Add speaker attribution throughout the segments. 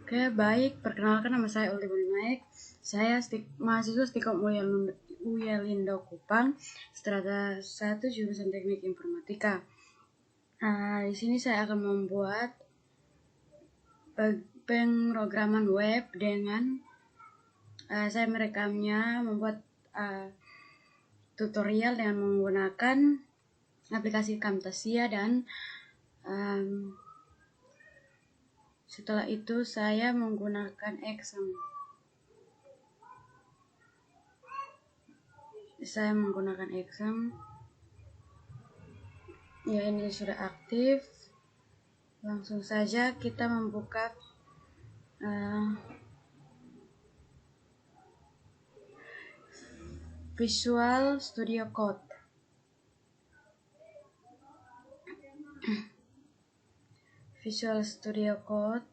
Speaker 1: Oke, baik. Perkenalkan, nama saya Ulti Naik. Saya mahasiswa Stikom Uyalindo Kupang, strata 1 jurusan Teknik Informatika. Di sini saya akan membuat pemrograman web dengan saya merekamnya, membuat tutorial dengan menggunakan aplikasi Camtasia dan setelah itu saya menggunakan Excel. Ya, ini sudah aktif. Langsung saja kita membuka Visual Studio Code. Visual Studio Code.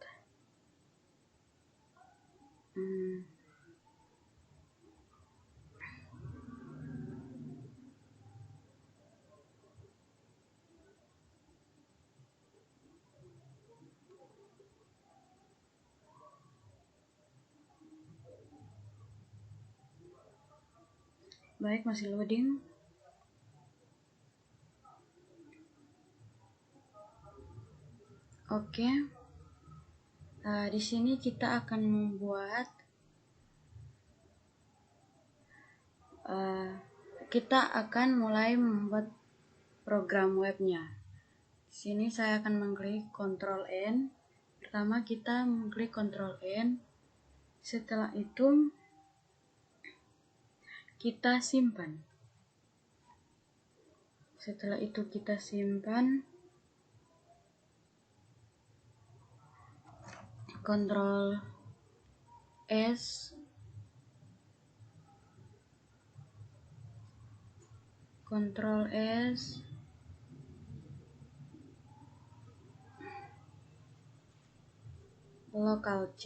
Speaker 1: Baik, masih loading. Oke. Di sini kita akan membuat mulai membuat program webnya. Di sini saya akan mengklik Ctrl N. Pertama kita mengklik Ctrl N. Setelah itu kita simpan. Ctrl S, Local C,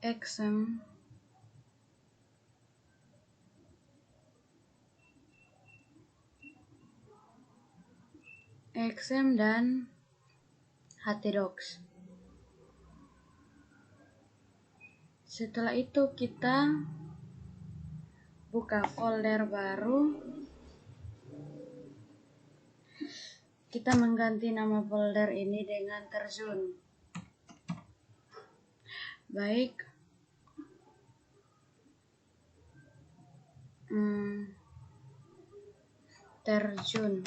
Speaker 1: Exam, dan htdocs. Setelah itu kita buka folder baru. Kita mengganti nama folder ini dengan Terjun. Baik. Terjun.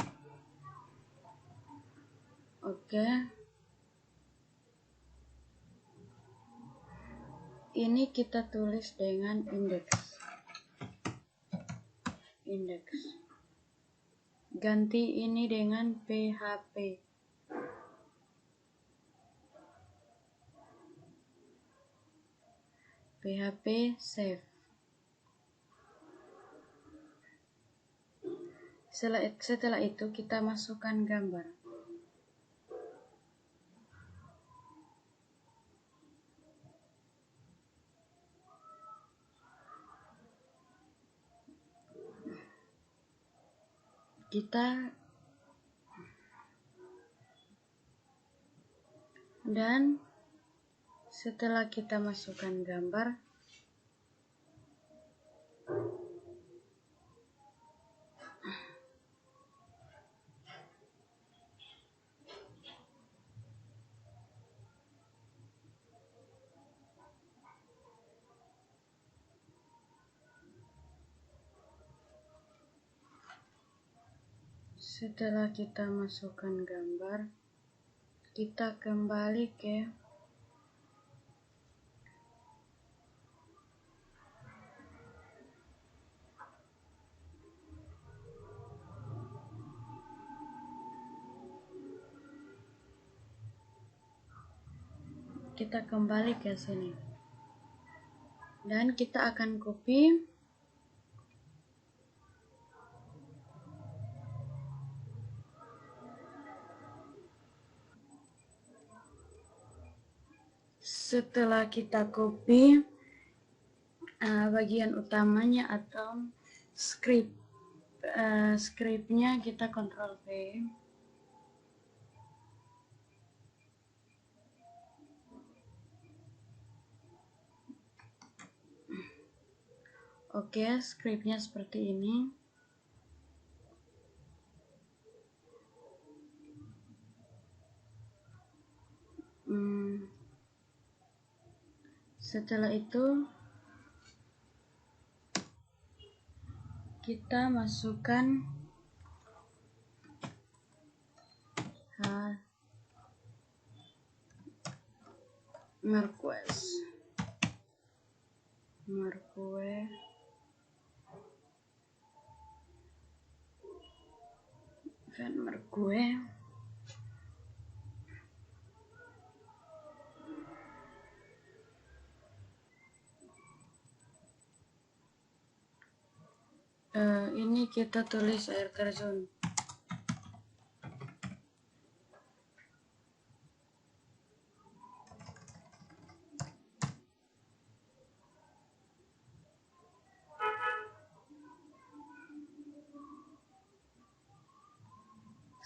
Speaker 1: Oke. Ini kita tulis dengan indeks. Ganti ini dengan PHP. Save. Setelah itu kita masukkan gambar. Dan setelah kita masukkan gambar, kita kembali ke sini dan kita akan copy setelah kita copy bagian utamanya atau scriptnya kita Ctrl V. Oke, scriptnya seperti ini. Setelah itu kita masukkan Marquez Van Marquez ini kita tulis air terjun.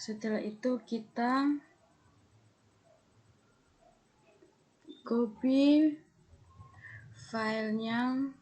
Speaker 1: Setelah itu kita copy filenya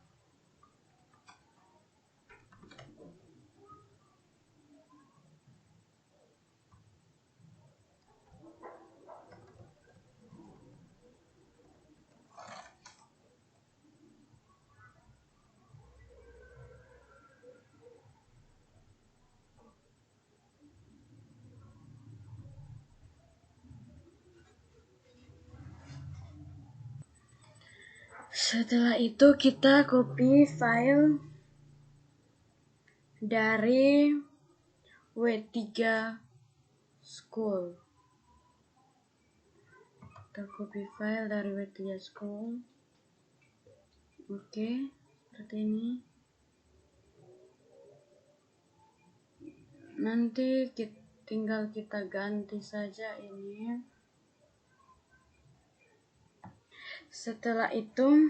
Speaker 1: Setelah itu kita copy file dari W3 School. Kita copy file dari W3 School. Oke, seperti ini. Nanti tinggal kita ganti saja ini. Setelah itu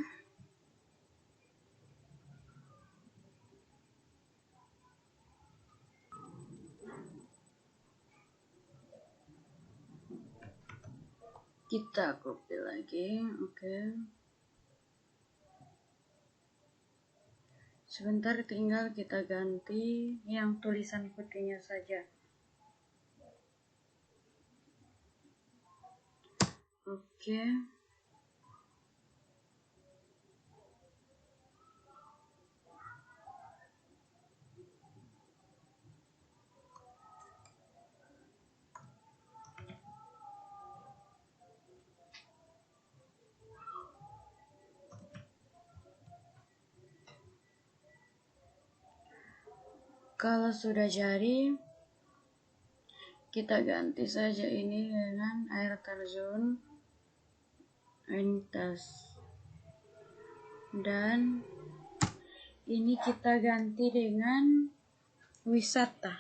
Speaker 1: kita copy lagi. Oke. Sebentar, tinggal kita ganti yang tulisan putihnya saja. Oke. Kalau sudah jadi, kita ganti saja ini dengan air terjun Enitas. Dan ini kita ganti dengan wisata.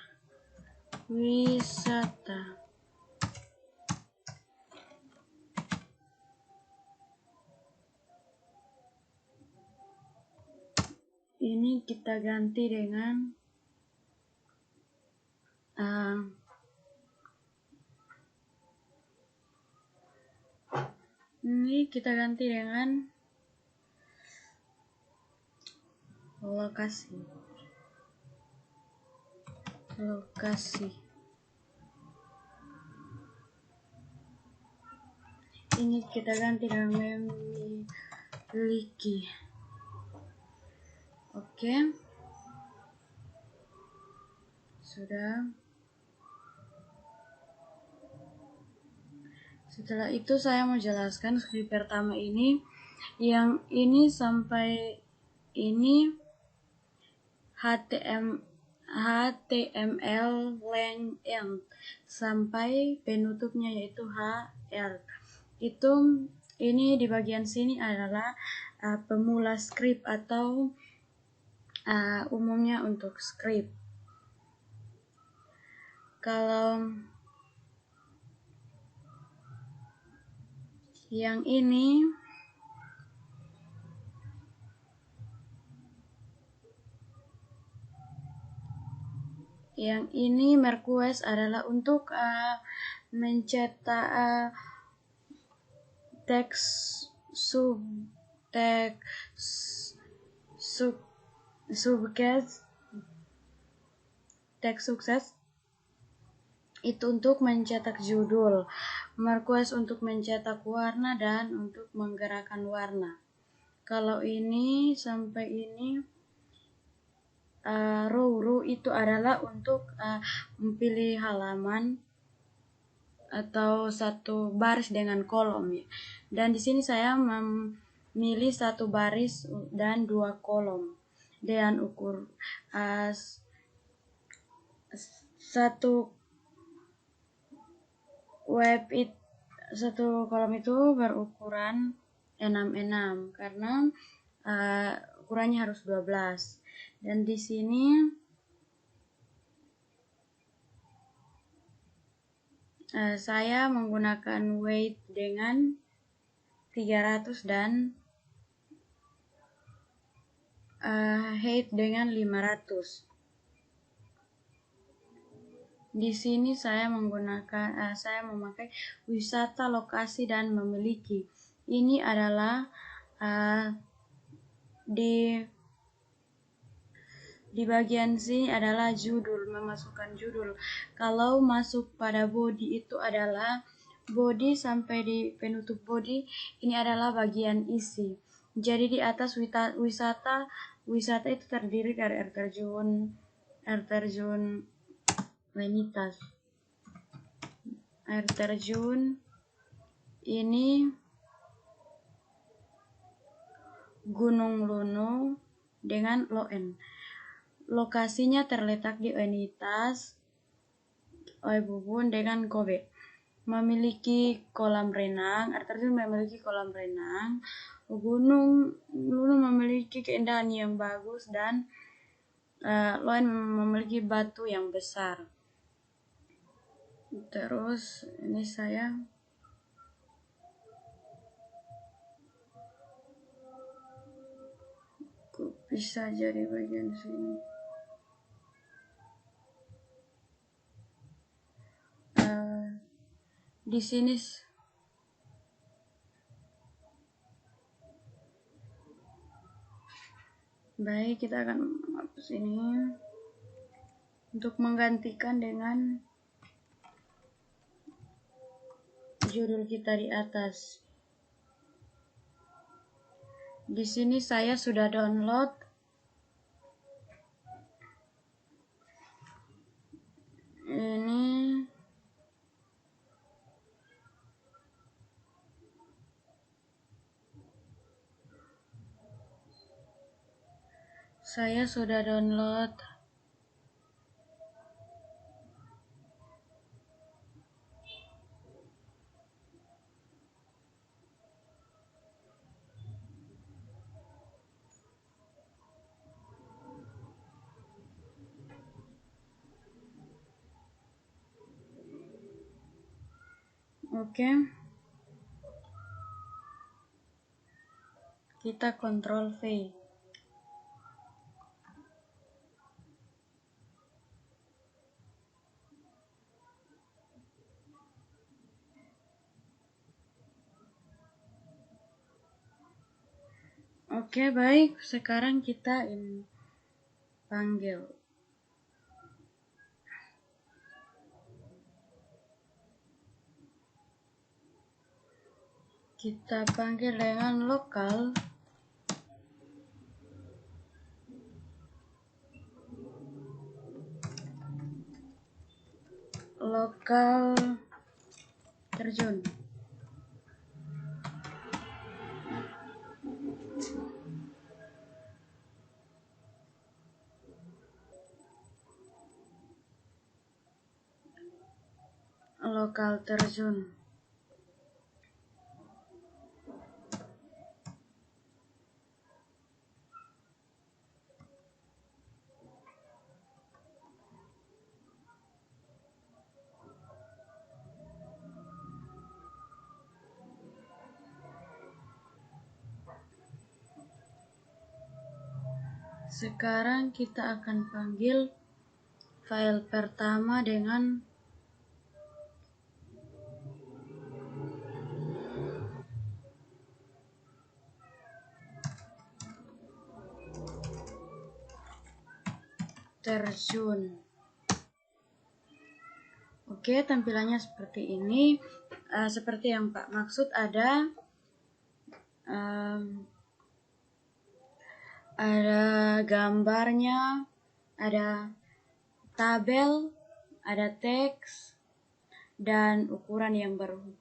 Speaker 1: Ini kita ganti dengan lokasi. Ini kita ganti dengan memiliki. Oke. Sudah. Setelah itu saya mau jelaskan script pertama ini. Yang ini sampai ini HTML length end sampai penutupnya yaitu HL. Ini di bagian sini adalah pemula script atau umumnya untuk script. Kalau yang ini Marquez adalah untuk mencetak teks subtext Subcase teks sukses itu untuk mencetak judul, Marquez untuk mencetak warna dan untuk menggerakkan warna. Kalau ini sampai ini row itu adalah untuk memilih halaman atau satu baris dengan kolom ya. Dan di sini saya memilih satu baris dan 2 kolom dengan ukur satu satu kolom itu berukuran 6x6 karena ukurannya harus 12. Dan di sini saya menggunakan weight dengan 300 dan height dengan 500. Di sini saya saya memakai wisata, lokasi, dan memiliki. Ini adalah di bagian sini adalah judul, memasukkan judul. Kalau masuk pada body itu adalah body sampai di penutup body, ini adalah bagian isi. Jadi di atas wisata itu terdiri dari air terjun Venitas, air terjun ini Gunung Luno dengan Loen. Lokasinya terletak di Venitas, Oebubun dengan Kobe. Memiliki kolam renang, air terjun memiliki kolam renang, Gunung Luno memiliki keindahan yang bagus, dan Loen memiliki batu yang besar. Terus ini saya bisa jadi bagian sini. Di sini baik, kita akan menghapus ini untuk menggantikan dengan judul kita di atas. Di sini saya sudah download ini. Saya sudah download Oke. Kita Ctrl V. Oke, baik. Sekarang kita panggil. Kita panggil dengan lokal. Lokal terjun. Lokal terjun. Sekarang kita akan panggil file pertama dengan terjun. Oke, tampilannya seperti ini. Seperti yang Pak maksud, ada gambarnya, ada tabel, ada teks, dan ukuran yang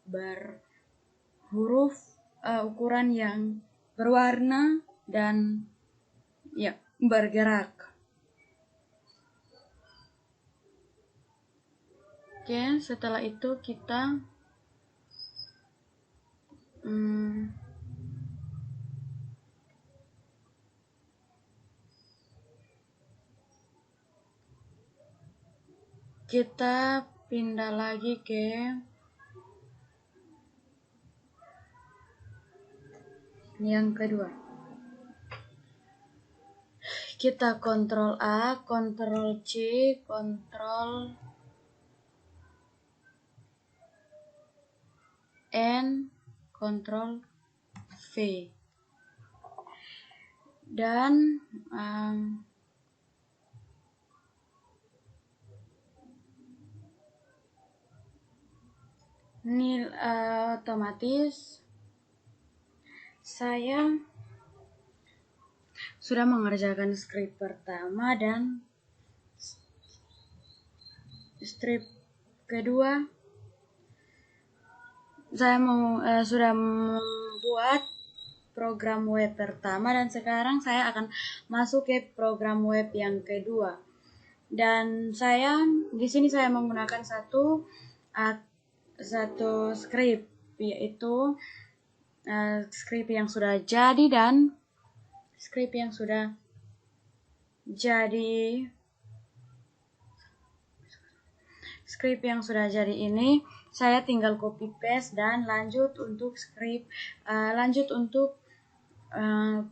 Speaker 1: berhuruf, ukuran yang berwarna, dan ya bergerak. Oke, setelah itu kita pindah lagi ke yang kedua. Kita Ctrl A, Ctrl C, Ctrl N, Ctrl V, dan ini otomatis saya sudah mengerjakan script pertama dan script kedua. Saya sudah membuat program web pertama dan sekarang saya akan masuk ke program web yang kedua. Dan di sini saya menggunakan satu script, yaitu script yang sudah jadi, dan script yang sudah jadi ini saya tinggal copy paste dan lanjut untuk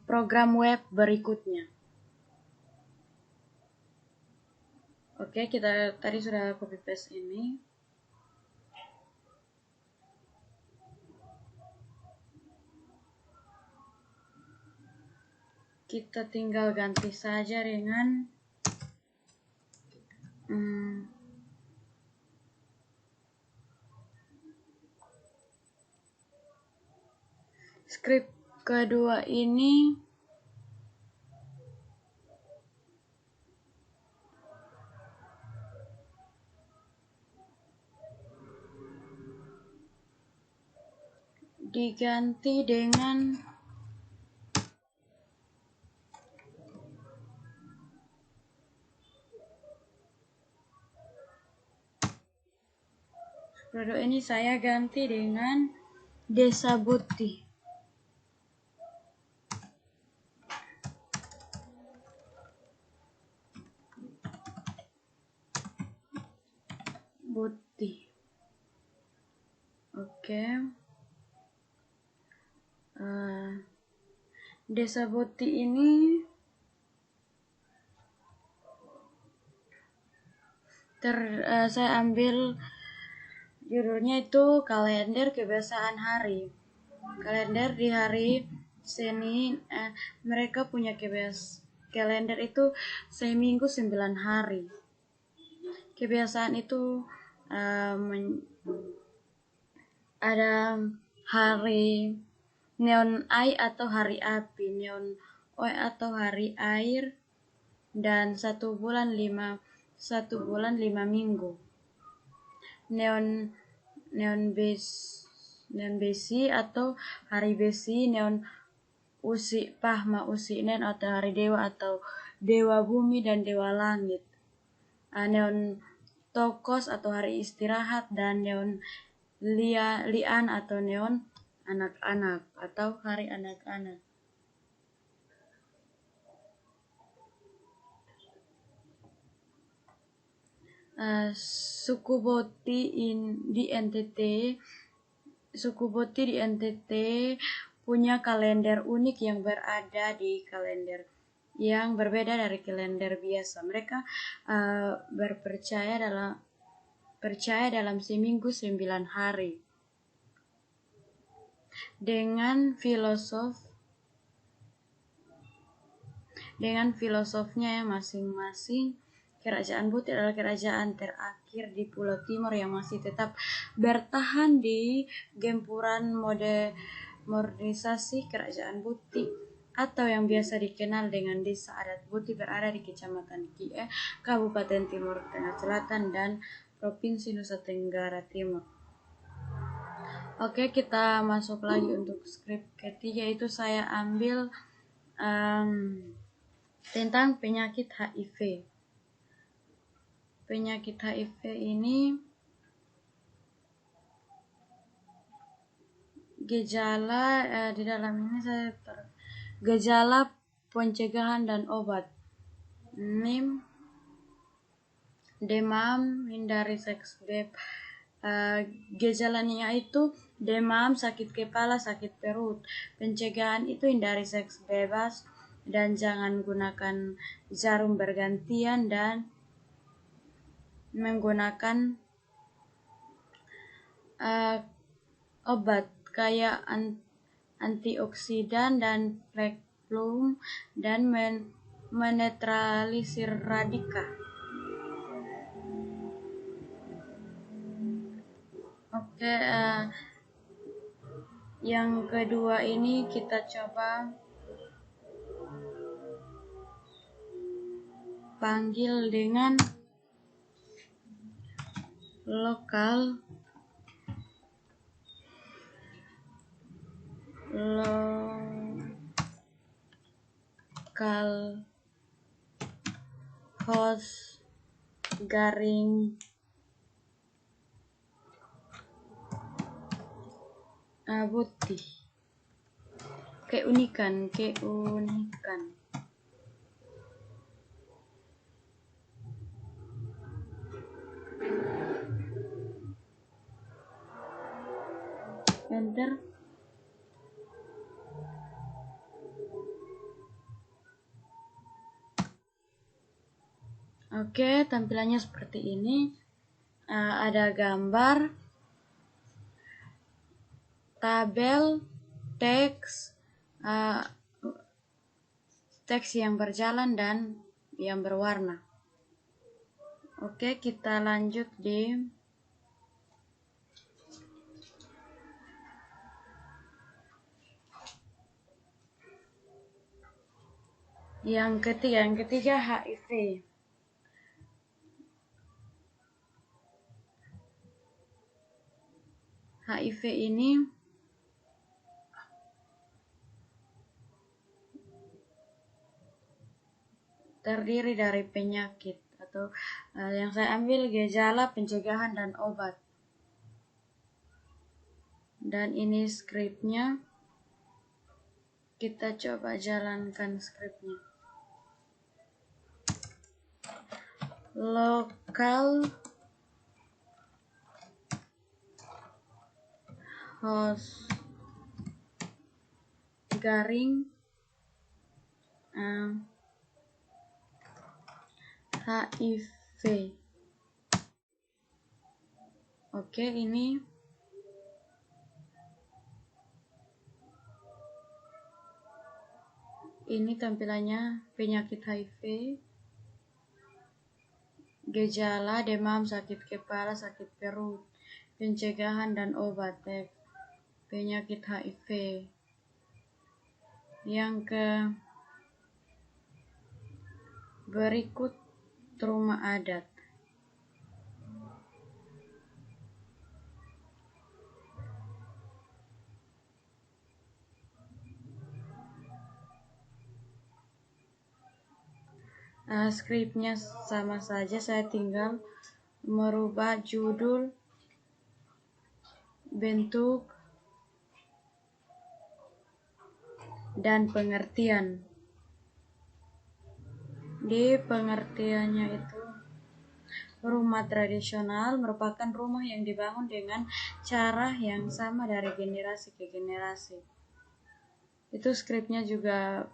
Speaker 1: program web berikutnya. Oke, kita tadi sudah copy paste ini. Kita tinggal ganti saja dengan script kedua ini diganti dengan produk ini saya ganti dengan Desa Buti. Oke. Desa Buti ini saya ambil judulnya itu kalender kebiasaan hari. Kalender di hari Senin, mereka punya kalender itu seminggu 9 hari. Kebiasaan itu ada hari neon eye atau hari api, neon oe atau hari air, dan 1 bulan 5 minggu. Neon besi atau hari besi, neon usi pahma usi nen atau hari dewa atau dewa bumi dan dewa langit. Neon tokos atau hari istirahat, dan neon lian atau neon anak-anak atau hari anak-anak. Suku Boti di NTT punya kalender unik yang berada di kalender yang berbeda dari kalender biasa. Mereka percaya dalam seminggu 9 hari dengan filosofnya masing-masing, Kerajaan Buti adalah kerajaan terakhir di Pulau Timor yang masih tetap bertahan di gempuran modernisasi. Kerajaan Buti atau yang biasa dikenal dengan Desa Adat Buti berada di Kecamatan Kie, Kabupaten Timur Tengah Selatan dan Provinsi Nusa Tenggara Timur. Oke, kita masuk lagi untuk skrip ketiga, itu saya ambil tentang penyakit HIV. Penyakit HIV ini gejala di dalam ini gejala pencegahan dan obat. NIM, demam, hindari seks bebas. Gejalanya itu demam, sakit kepala, sakit perut. Pencegahan itu hindari seks bebas dan jangan gunakan jarum bergantian dan menggunakan obat kayak antioksidan dan plum dan menetralisir radika. Oke, yang kedua ini kita coba panggil dengan lokal host garing Buti. Keunikan. Enter. Oke, tampilannya seperti ini. Ada gambar, tabel, teks yang berjalan dan yang berwarna. Oke, kita lanjut di yang ketiga HIV. HIV ini terdiri dari penyakit atau yang saya ambil gejala, pencegahan dan obat. Dan ini skripnya. Kita coba jalankan skripnya. Lokal host garing HIV. Oke, ini tampilannya penyakit HIV. Gejala demam, sakit kepala, sakit perut, pencegahan dan obat penyakit HIV. Yang berikut rumah adat. Skripnya sama saja, saya tinggal merubah judul, bentuk, dan pengertian. Di pengertiannya itu, rumah tradisional merupakan rumah yang dibangun dengan cara yang sama dari generasi ke generasi. Itu skripnya juga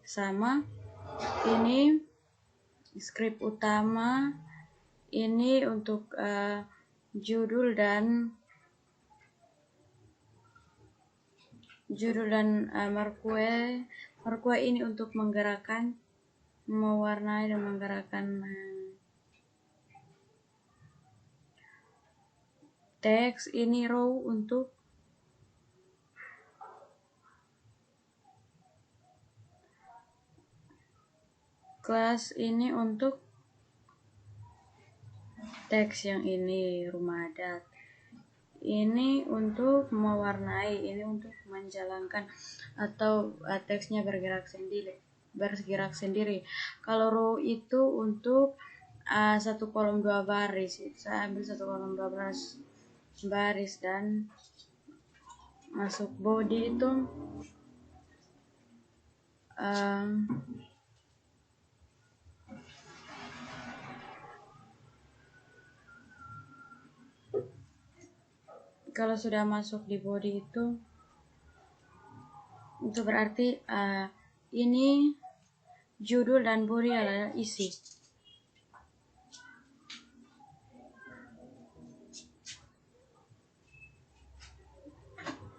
Speaker 1: sama. Ini skrip utama, ini untuk judul dan marquee ini untuk menggerakkan mewarnai dan menggerakkan teks. Ini row untuk kelas, ini untuk teks yang ini rumah adat. Ini untuk mewarnai, ini untuk menjalankan atau teksnya bergerak sendiri. Kalau row itu untuk satu kolom dua baris. Saya ambil satu kolom dua baris dan masuk body itu kalau sudah masuk di body itu berarti ini judul dan body adalah isi.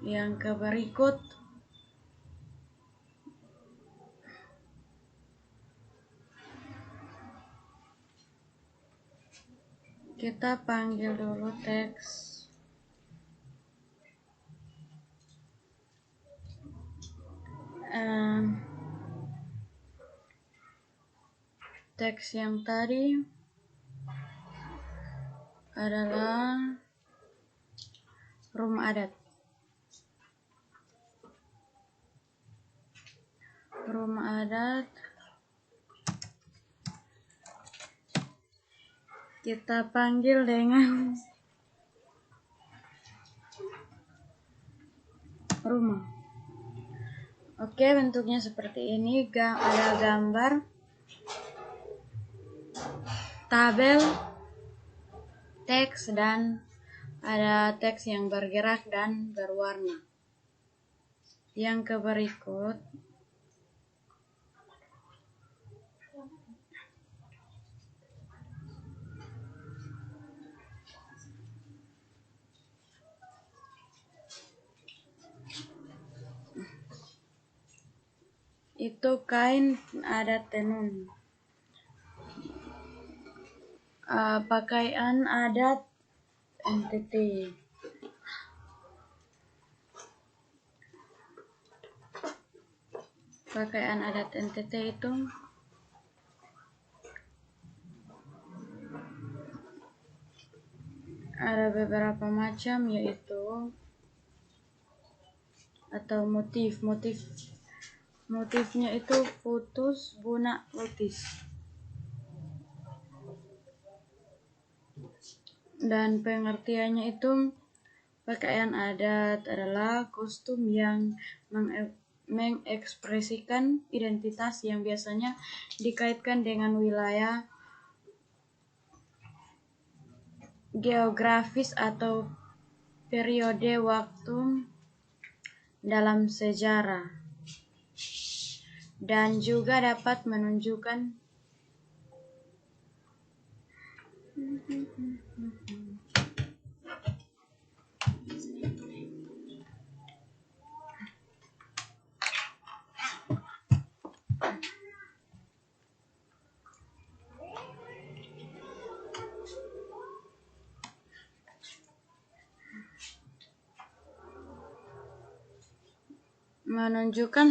Speaker 1: Yang ke berikut kita panggil dulu teks. Teks yang tadi adalah rumah adat. Rumah adat kita panggil dengan rumah. Oke, bentuknya seperti ini. Ada gambar, tabel, teks, dan ada teks yang bergerak dan berwarna. Yang ke berikut itu kain adat tenun. Pakaian adat NTT. Pakaian adat NTT itu ada beberapa macam, yaitu atau motifnya itu putus, bunak, lutis. Dan pengertiannya itu pakaian adat adalah kostum yang mengekspresikan identitas yang biasanya dikaitkan dengan wilayah geografis atau periode waktu dalam sejarah, dan juga dapat menunjukkan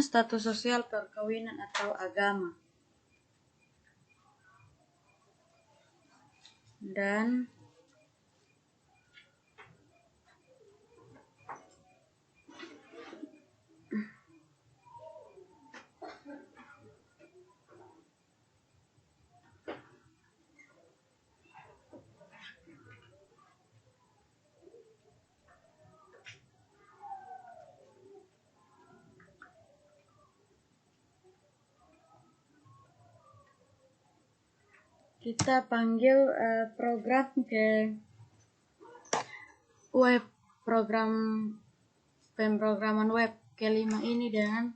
Speaker 1: status sosial, perkawinan, atau agama. Dan kita panggil program ke web, pemrograman web kelima ini dengan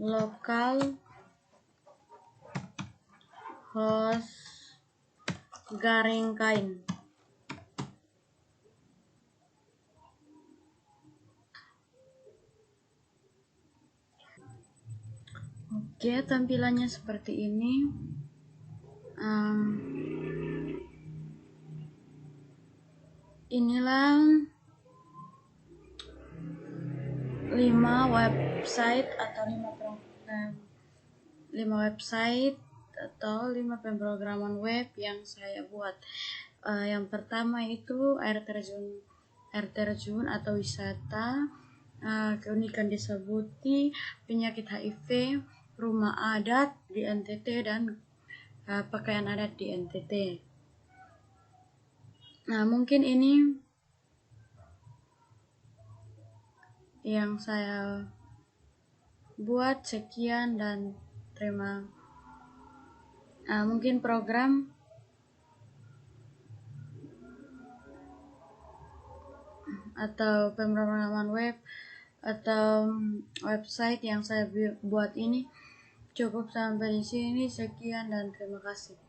Speaker 1: local host garing kain. Oke, tampilannya seperti ini. Inilah 5 website atau 5 website atau 5 pemrograman web yang saya buat. Yang pertama itu air terjun atau wisata, keunikan desa Buti, penyakit HIV, rumah adat di NTT, dan pakaian adat di NTT. Nah, mungkin ini yang saya buat. Sekian dan terima. Mungkin program atau pemrograman web atau website yang saya buat ini cukup sampai di sini. Sekian dan terima kasih.